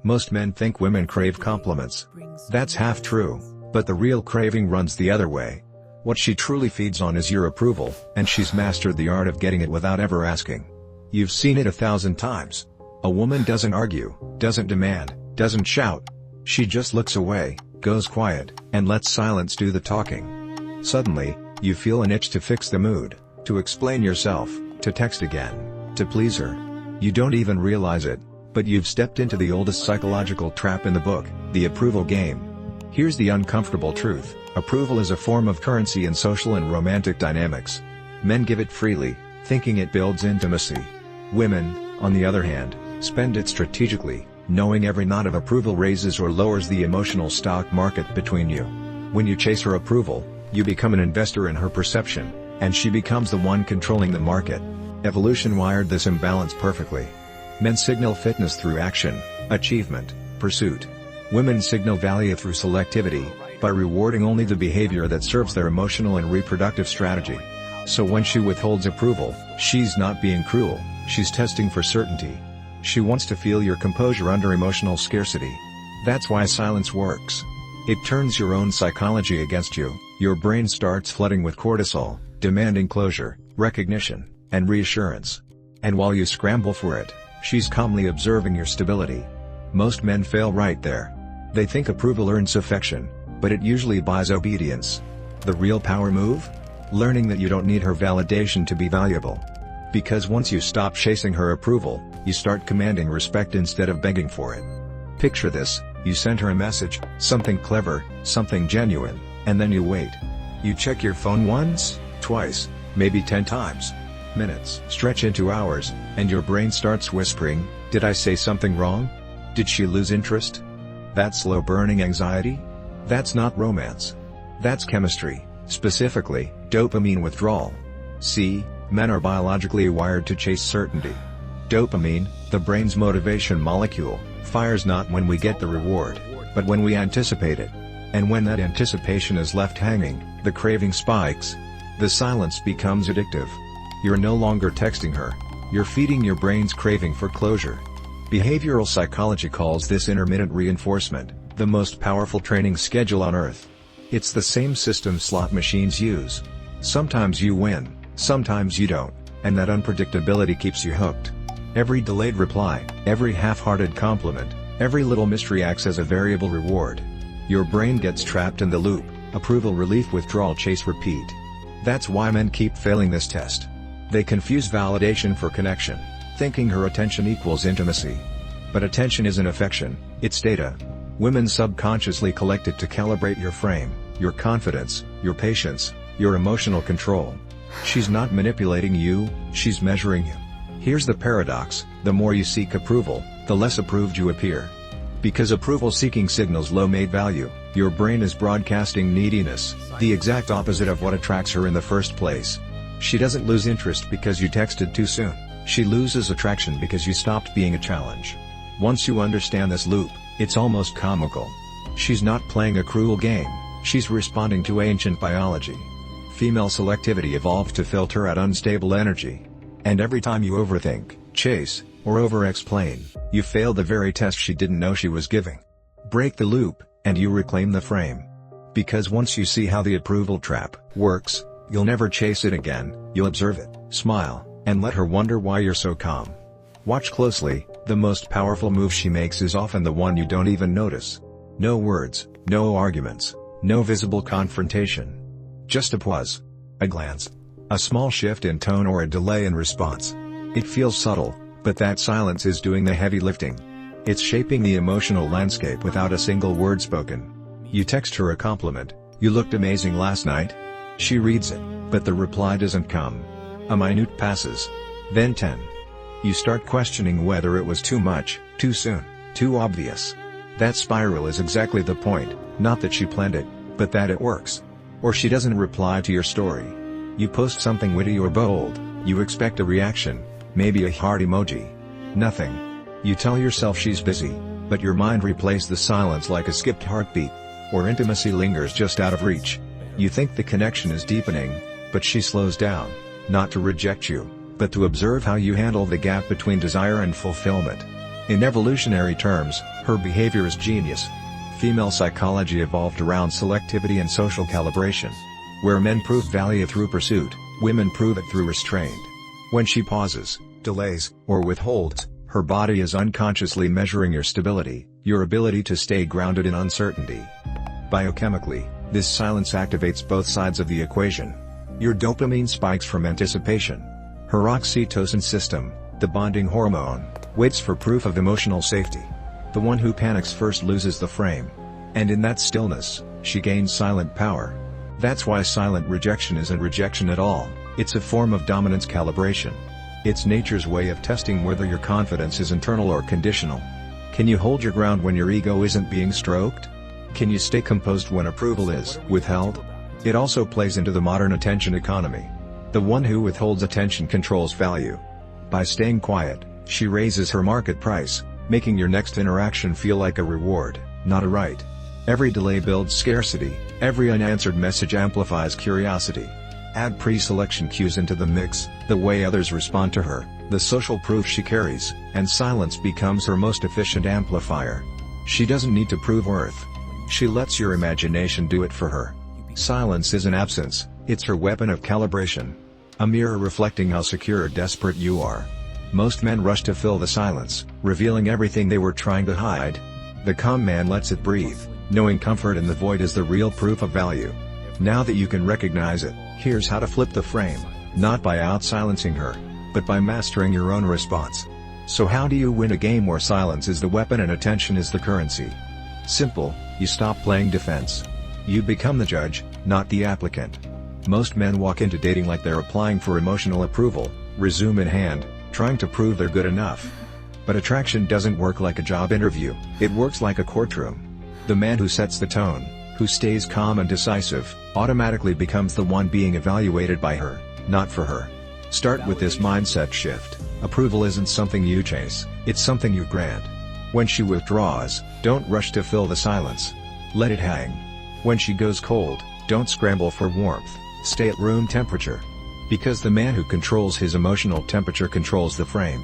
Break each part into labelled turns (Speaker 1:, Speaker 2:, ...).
Speaker 1: Most men think women crave compliments. That's half true, but the real craving runs the other way. What she truly feeds on is your approval, and she's mastered the art of getting it without ever asking. You've seen it 1,000 times. A woman doesn't argue, doesn't demand, doesn't shout. She just looks away, goes quiet, and lets silence do the talking. Suddenly, you feel an itch to fix the mood, to explain yourself, to text again, to please her. You don't even realize it, but you've stepped into the oldest psychological trap in the book, the approval game. Here's the uncomfortable truth: approval is a form of currency in social and romantic dynamics. Men give it freely, thinking it builds intimacy. Women, on the other hand, spend it strategically, knowing every nod of approval raises or lowers the emotional stock market between you. When you chase her approval, you become an investor in her perception, and she becomes the one controlling the market. Evolution wired this imbalance perfectly. Men signal fitness through action, achievement, pursuit. Women signal value through selectivity, by rewarding only the behavior that serves their emotional and reproductive strategy. So when she withholds approval, she's not being cruel, she's testing for certainty. She wants to feel your composure under emotional scarcity. That's why silence works. It turns your own psychology against you. Your brain starts flooding with cortisol, demanding closure, recognition, and reassurance. And while you scramble for it, she's calmly observing your stability. Most men fail right there. They think approval earns affection, but it usually buys obedience. The real power move? Learning that you don't need her validation to be valuable. Because once you stop chasing her approval, you start commanding respect instead of begging for it. Picture this: you send her a message, something clever, something genuine, and then you wait. You check your phone once, twice, maybe 10 times. Minutes stretch into hours, and your brain starts whispering, "Did I say something wrong? Did she lose interest?" That's slow-burning anxiety? That's not romance. That's chemistry, specifically, dopamine withdrawal. See, men are biologically wired to chase certainty. Dopamine, the brain's motivation molecule, fires not when we get the reward, but when we anticipate it. And when that anticipation is left hanging, the craving spikes. The silence becomes addictive. You're no longer texting her. You're feeding your brain's craving for closure. Behavioral psychology calls this intermittent reinforcement, the most powerful training schedule on Earth. It's the same system slot machines use. Sometimes you win, sometimes you don't, and that unpredictability keeps you hooked. Every delayed reply, every half-hearted compliment, every little mystery acts as a variable reward. Your brain gets trapped in the loop: approval, relief, withdrawal, chase, repeat. That's why men keep failing this test. They confuse validation for connection, thinking her attention equals intimacy. But attention isn't affection, it's data. Women subconsciously collect it to calibrate your frame, your confidence, your patience, your emotional control. She's not manipulating you, she's measuring you. Here's the paradox: the more you seek approval, the less approved you appear. Because approval seeking signals low-made value, your brain is broadcasting neediness, the exact opposite of what attracts her in the first place. She doesn't lose interest because you texted too soon. She loses attraction because you stopped being a challenge. Once you understand this loop, it's almost comical. She's not playing a cruel game, she's responding to ancient biology. Female selectivity evolved to filter out unstable energy. And every time you overthink, chase, or over-explain, you fail the very test she didn't know she was giving. Break the loop, and you reclaim the frame. Because once you see how the approval trap works, you'll never chase it again. You'll observe it, smile, and let her wonder why you're so calm. Watch closely: the most powerful move she makes is often the one you don't even notice. No words, no arguments, no visible confrontation. Just a pause. A glance. A small shift in tone or a delay in response. It feels subtle, but that silence is doing the heavy lifting. It's shaping the emotional landscape without a single word spoken. You text her a compliment: "You looked amazing last night." She reads it, but the reply doesn't come. A minute passes. Then 10. You start questioning whether it was too much, too soon, too obvious. That spiral is exactly the point, not that she planned it, but that it works. Or she doesn't reply to your story. You post something witty or bold, you expect a reaction, maybe a heart emoji. Nothing. You tell yourself she's busy, but your mind replays the silence like a skipped heartbeat. Or intimacy lingers just out of reach. You think the connection is deepening, but she slows down, not to reject you, but to observe how you handle the gap between desire and fulfillment. In evolutionary terms, her behavior is genius. Female psychology evolved around selectivity and social calibration. Where men prove value through pursuit, women prove it through restraint. When she pauses, delays, or withholds, her body is unconsciously measuring your stability, your ability to stay grounded in uncertainty. Biochemically, this silence activates both sides of the equation. Your dopamine spikes from anticipation. Her oxytocin system, the bonding hormone, waits for proof of emotional safety. The one who panics first loses the frame. And in that stillness, she gains silent power. That's why silent rejection isn't rejection at all, it's a form of dominance calibration. It's nature's way of testing whether your confidence is internal or conditional. Can you hold your ground when your ego isn't being stroked? Can you stay composed when approval is withheld? It also plays into the modern attention economy. The one who withholds attention controls value. By staying quiet, she raises her market price, making your next interaction feel like a reward, not a right. Every delay builds scarcity, every unanswered message amplifies curiosity. Add pre-selection cues into the mix, the way others respond to her, the social proof she carries, and silence becomes her most efficient amplifier. She doesn't need to prove worth. She lets your imagination do it for her. Silence isn't absence, it's her weapon of calibration. A mirror reflecting how secure or desperate you are. Most men rush to fill the silence, revealing everything they were trying to hide. The calm man lets it breathe, knowing comfort in the void is the real proof of value. Now that you can recognize it, here's how to flip the frame, not by out-silencing her, but by mastering your own response. So how do you win a game where silence is the weapon and attention is the currency? Simple, you stop playing defense. You become the judge, not the applicant. Most men walk into dating like they're applying for emotional approval, resume in hand, trying to prove they're good enough. But attraction doesn't work like a job interview, it works like a courtroom. The man who sets the tone, who stays calm and decisive, automatically becomes the one being evaluated by her, not for her. Start with this mindset shift. Approval isn't something you chase, it's something you grant. When she withdraws, don't rush to fill the silence. Let it hang. When she goes cold, don't scramble for warmth, stay at room temperature. Because the man who controls his emotional temperature controls the frame.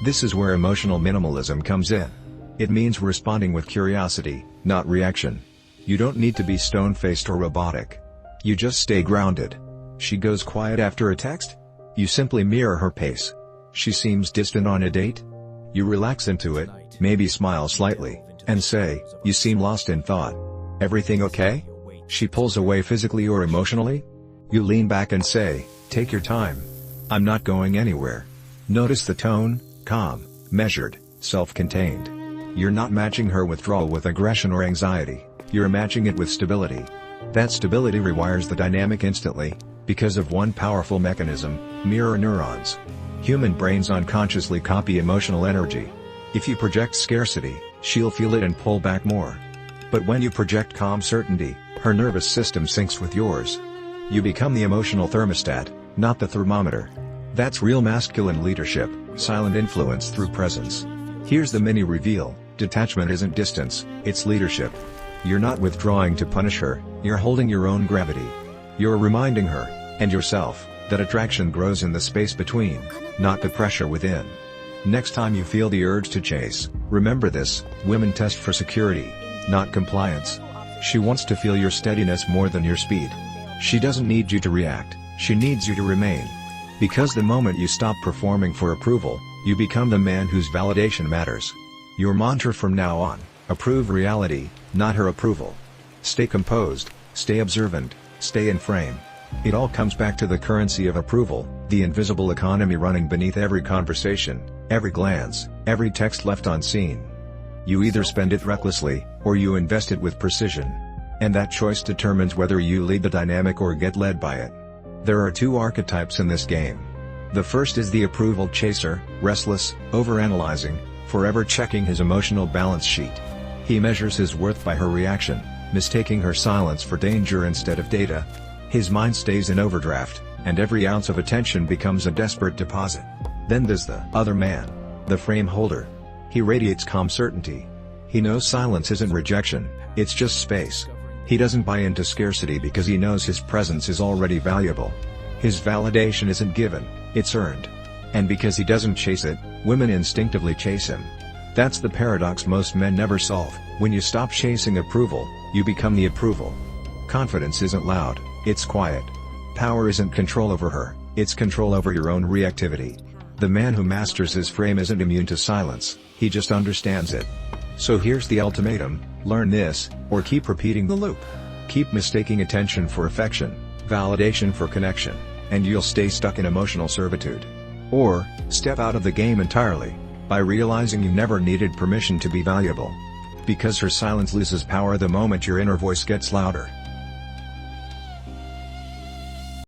Speaker 1: This is where emotional minimalism comes in. It means responding with curiosity, not reaction. You don't need to be stone-faced or robotic. You just stay grounded. She goes quiet after a text? You simply mirror her pace. She seems distant on a date? You relax into it, maybe smile slightly, and say, "You seem lost in thought. Everything okay?" She pulls away physically or emotionally? You lean back and say, "Take your time. I'm not going anywhere." Notice the tone, calm, measured, self-contained. You're not matching her withdrawal with aggression or anxiety, you're matching it with stability. That stability rewires the dynamic instantly, because of one powerful mechanism: mirror neurons. Human brains unconsciously copy emotional energy. If you project scarcity, she'll feel it and pull back more. But when you project calm certainty, her nervous system syncs with yours. You become the emotional thermostat, not the thermometer. That's real masculine leadership, silent influence through presence. Here's the mini reveal: detachment isn't distance, it's leadership. You're not withdrawing to punish her, you're holding your own gravity. You're reminding her, and yourself, that attraction grows in the space between, not the pressure within. Next time you feel the urge to chase, remember this: women test for security, not compliance. She wants to feel your steadiness more than your speed. She doesn't need you to react, she needs you to remain. Because the moment you stop performing for approval, you become the man whose validation matters. Your mantra from now on: approve reality, not her approval. Stay composed, stay observant, stay in frame. It all comes back to the currency of approval, the invisible economy running beneath every conversation, every glance, every text left unseen. You either spend it recklessly, or you invest it with precision. And that choice determines whether you lead the dynamic or get led by it. There are two archetypes in this game. The first is the approval chaser, restless, overanalyzing, forever checking his emotional balance sheet. He measures his worth by her reaction, mistaking her silence for danger instead of data. His mind stays in overdraft, and every ounce of attention becomes a desperate deposit. Then there's the other man, the frame holder. He radiates calm certainty. He knows silence isn't rejection, it's just space. He doesn't buy into scarcity because he knows his presence is already valuable. His validation isn't given, it's earned. And because he doesn't chase it, women instinctively chase him. That's the paradox most men never solve. When you stop chasing approval, you become the approval. Confidence isn't loud, it's quiet. Power isn't control over her, it's control over your own reactivity. The man who masters his frame isn't immune to silence, he just understands it. So here's the ultimatum: learn this, or keep repeating the loop. Keep mistaking attention for affection, validation for connection, and you'll stay stuck in emotional servitude. Or, step out of the game entirely, by realizing you never needed permission to be valuable. Because her silence loses power the moment your inner voice gets louder.